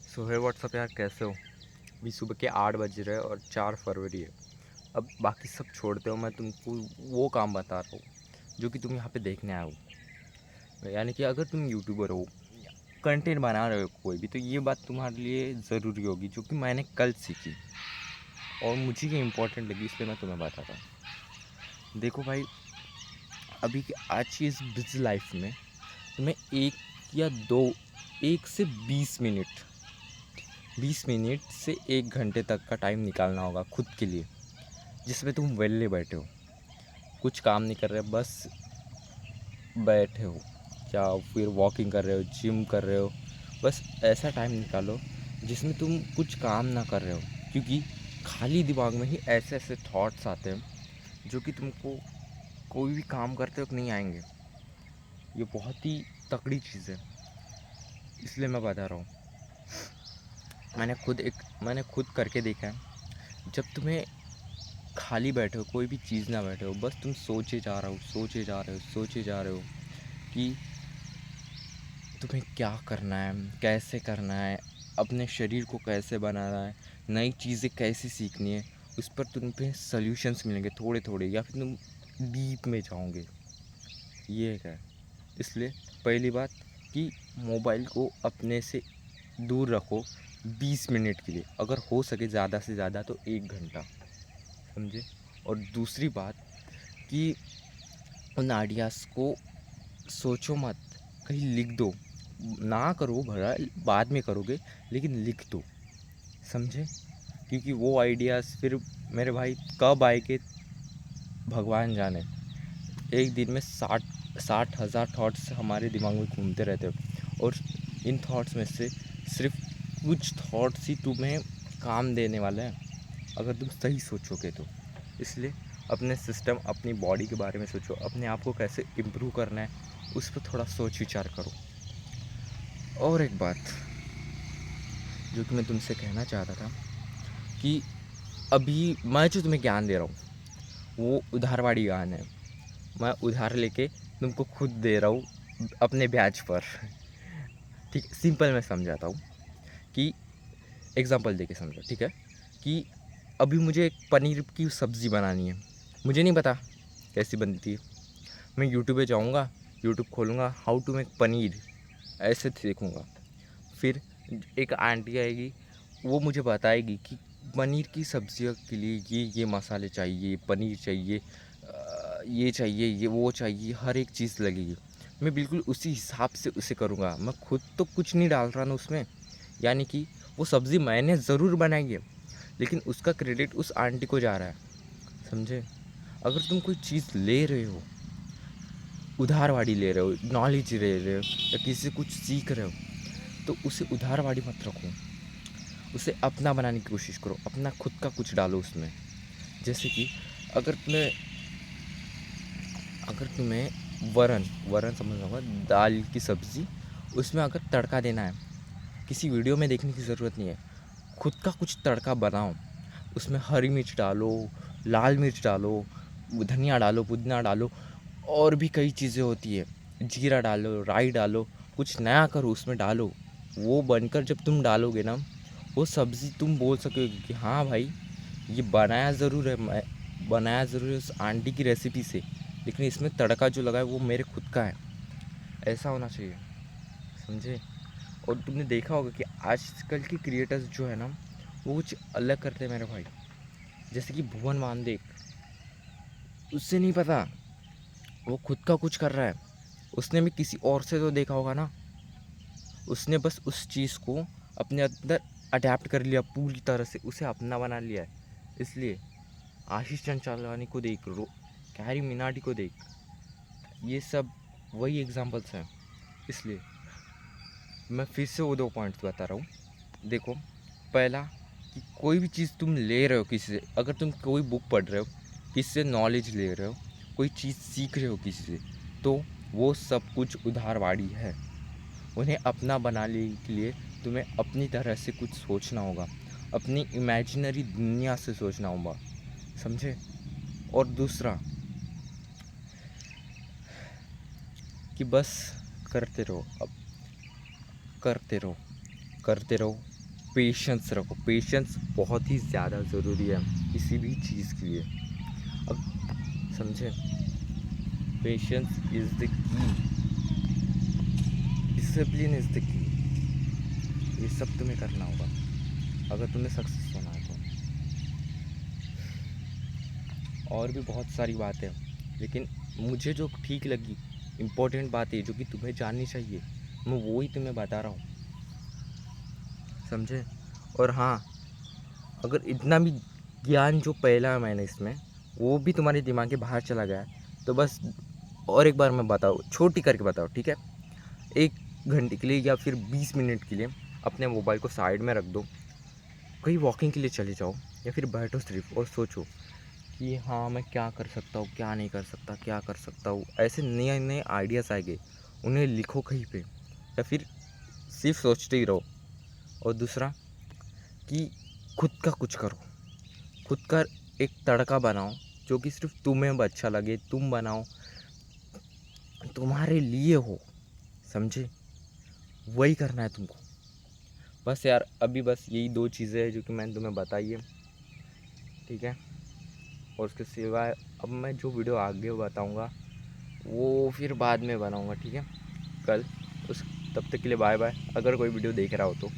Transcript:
सो है व्हाट्सअप यार, कैसे हो? अभी सुबह के 8 बज रहे हैं और 4 फरवरी है। अब बाकी सब छोड़ते हो, मैं तुमको वो काम बता रहा हूँ जो कि तुम यहाँ पे देखने आए हो। यानी कि अगर तुम यूट्यूबर हो, कंटेंट बना रहे हो कोई भी, तो ये बात तुम्हारे लिए ज़रूरी होगी जो कि मैंने कल सीखी और मुझे ये इम्पोर्टेंट लगी, इसलिए मैं तुम्हें बताता हूँ। देखो भाई, अभी की आज की इस बिजी लाइफ में तुम्हें एक या दो, 1 से 20 मिनट, 20 मिनट से 1 घंटे तक का टाइम निकालना होगा खुद के लिए, जिसमें तुम वेले बैठे हो, कुछ काम नहीं कर रहे, बस बैठे हो, या फिर वॉकिंग कर रहे हो, जिम कर रहे हो। बस ऐसा टाइम निकालो जिसमें तुम कुछ काम ना कर रहे हो, क्योंकि खाली दिमाग में ही ऐसे ऐसे थॉट्स आते हैं जो कि तुमको कोई भी काम करते वक्त नहीं आएंगे। ये बहुत ही तगड़ी चीज़ है, इसलिए मैं बता रहा हूँ। मैंने खुद करके देखा है। जब तुम्हें खाली बैठे हो, कोई भी चीज़ ना बैठे हो, बस तुम सोचे जा रहे हो, सोचे जा रहे हो, सोचे जा रहे हो कि तुम्हें क्या करना है, कैसे करना है, अपने शरीर को कैसे बनाना है, नई चीज़ें कैसे सीखनी है, उस पर तुम्हें सॉल्यूशंस मिलेंगे थोड़े थोड़े, या फिर तुम डीप में जाओगे। ये है। इसलिए पहली बात कि मोबाइल को अपने से दूर रखो 20 मिनट के लिए, अगर हो सके ज़्यादा से ज़्यादा तो 1 घंटा, समझे। और दूसरी बात कि उन आइडियाज़ को सोचो मत, कहीं लिख दो। ना करो भला, बाद में करोगे, लेकिन लिख दो, समझे। क्योंकि वो आइडियाज़ फिर मेरे भाई कब आएंगे भगवान जाने। एक दिन में 60,000 थॉट्स हमारे दिमाग में घूमते रहते हैं, और इन थॉट्स में से सिर्फ कुछ थॉट्स ही तुम्हें काम देने वाले हैं, अगर तुम सही सोचोगे तो। इसलिए अपने सिस्टम, अपनी बॉडी के बारे में सोचो, अपने आप को कैसे इम्प्रूव करना है उस पर थोड़ा सोच विचार करो। और एक बात जो कि मैं तुमसे कहना चाहता था कि अभी मैं जो तुम्हें ज्ञान दे रहा हूँ वो उधारवाड़ी ज्ञान है। मैं उधार लेके तुमको खुद दे रहा हूँ अपने ब्याज पर। ठीक है, सिंपल मैं समझाता हूँ कि एग्जांपल देके समझो, ठीक है। कि अभी मुझे एक पनीर की सब्ज़ी बनानी है, मुझे नहीं पता कैसी बनती है। मैं यूट्यूब पे जाऊँगा, यूट्यूब खोलूँगा, हाउ टू मेक पनीर, ऐसे देखूँगा। फिर एक आंटी आएगी, वो मुझे बताएगी कि पनीर की सब्जियों के लिए ये मसाले चाहिए, पनीर चाहिए, ये चाहिए, ये वो चाहिए, हर एक चीज़ लगेगी। मैं बिल्कुल उसी हिसाब से उसे करूँगा। मैं खुद तो कुछ नहीं डाल रहा ना उसमें। यानी कि वो सब्ज़ी मैंने ज़रूर बनाई है, लेकिन उसका क्रेडिट उस आंटी को जा रहा है, समझे। अगर तुम कोई चीज़ ले रहे हो, उधारवाड़ी ले रहे हो, नॉलेज ले रहे हो, या किसी से कुछ सीख रहे हो, तो उसे उधारवाड़ी मत रखो, उसे अपना बनाने की कोशिश करो, अपना खुद का कुछ डालो उसमें। जैसे कि अगर तुम्हें अगर तुम्हें वरण वरण समझ होगा, दाल की सब्ज़ी, उसमें अगर तड़का देना है, किसी वीडियो में देखने की ज़रूरत नहीं है, खुद का कुछ तड़का बनाओ। उसमें हरी मिर्च डालो, लाल मिर्च डालो, धनिया डालो, पुदीना डालो, और भी कई चीज़ें होती है, जीरा डालो, राई डालो, कुछ नया करो उसमें डालो। वो बनकर जब तुम डालोगे ना, वो सब्ज़ी तुम बोल सकोगे कि हाँ भाई, ये बनाया ज़रूर है उस आंटी की रेसिपी से, लेकिन इसमें तड़का जो लगा है वो मेरे खुद का है। ऐसा होना चाहिए, समझे। और तुमने देखा होगा कि आजकल के क्रिएटर्स जो है ना, वो कुछ अलग करते हैं मेरे भाई। जैसे कि भुवन मानदेक, उससे नहीं पता वो खुद का कुछ कर रहा है। उसने भी किसी और से तो देखा होगा ना, उसने बस उस चीज़ को अपने अंदर अडेप्ट कर लिया, पूरी तरह से उसे अपना बना लिया है। इसलिए आशीष चंचलानी को देख, रो कैरी मिनाटी को देख, ये सब वही एग्जांपल्स हैं। इसलिए मैं फिर से वो 2 पॉइंट्स बता रहा हूँ। देखो, पहला कि कोई भी चीज़ तुम ले रहे हो किसी से, अगर तुम कोई बुक पढ़ रहे हो, किसी से नॉलेज ले रहे हो, कोई चीज़ सीख रहे हो किसी से, तो वो सब कुछ उधारवाड़ी है। उन्हें अपना बनाने के लिए तुम्हें अपनी तरह से कुछ सोचना होगा, अपनी इमेजिनरी दुनिया से सोचना होगा, समझे। और दूसरा कि बस करते रहो, अब करते रहो, करते रहो, पेशेंस रखो। पेशेंस बहुत ही ज़्यादा ज़रूरी है किसी भी चीज़ के लिए। अब समझे, patience is the key, discipline is the key. ये सब तुम्हें करना होगा अगर तुम्हें सक्सेस होना है तो। और भी बहुत सारी बातें हैं, लेकिन मुझे जो ठीक लगी, इम्पोर्टेंट बातें जो कि तुम्हें जाननी चाहिए, मैं वो ही तुम्हें बता रहा हूँ, समझे। और हाँ, अगर इतना भी ज्ञान जो पहला है मैंने इसमें, वो भी तुम्हारे दिमाग के बाहर चला गया है, तो बस और एक बार मैं बताऊँ, छोटी करके बताओ, ठीक है। 1 घंटे के लिए या फिर 20 मिनट के लिए अपने मोबाइल को साइड में रख दो, कहीं वॉकिंग के लिए चले जाओ, या फिर बैठो सिर्फ और सोचो कि हाँ मैं क्या कर सकता हूँ, क्या नहीं कर सकता, क्या कर सकता हूँ। ऐसे नए नए आइडियाज़ आएंगे, उन्हें लिखो कहीं पे, या फिर सिर्फ सोचते ही रहो। और दूसरा कि खुद का कुछ करो, खुद का एक तड़का बनाओ जो कि सिर्फ तुम्हें अच्छा लगे, तुम बनाओ, तुम्हारे लिए हो, समझे। वही करना है तुमको। बस यार, अभी बस यही 2 चीज़ें हैं जो कि मैंने तुम्हें बताई है, ठीक है। और उसके सिवाय अब मैं जो वीडियो आगे बताऊंगा वो फिर बाद में बनाऊंगा, ठीक है, कल। उस तब तक के लिए बाय बाय, अगर कोई वीडियो देख रहा हो तो।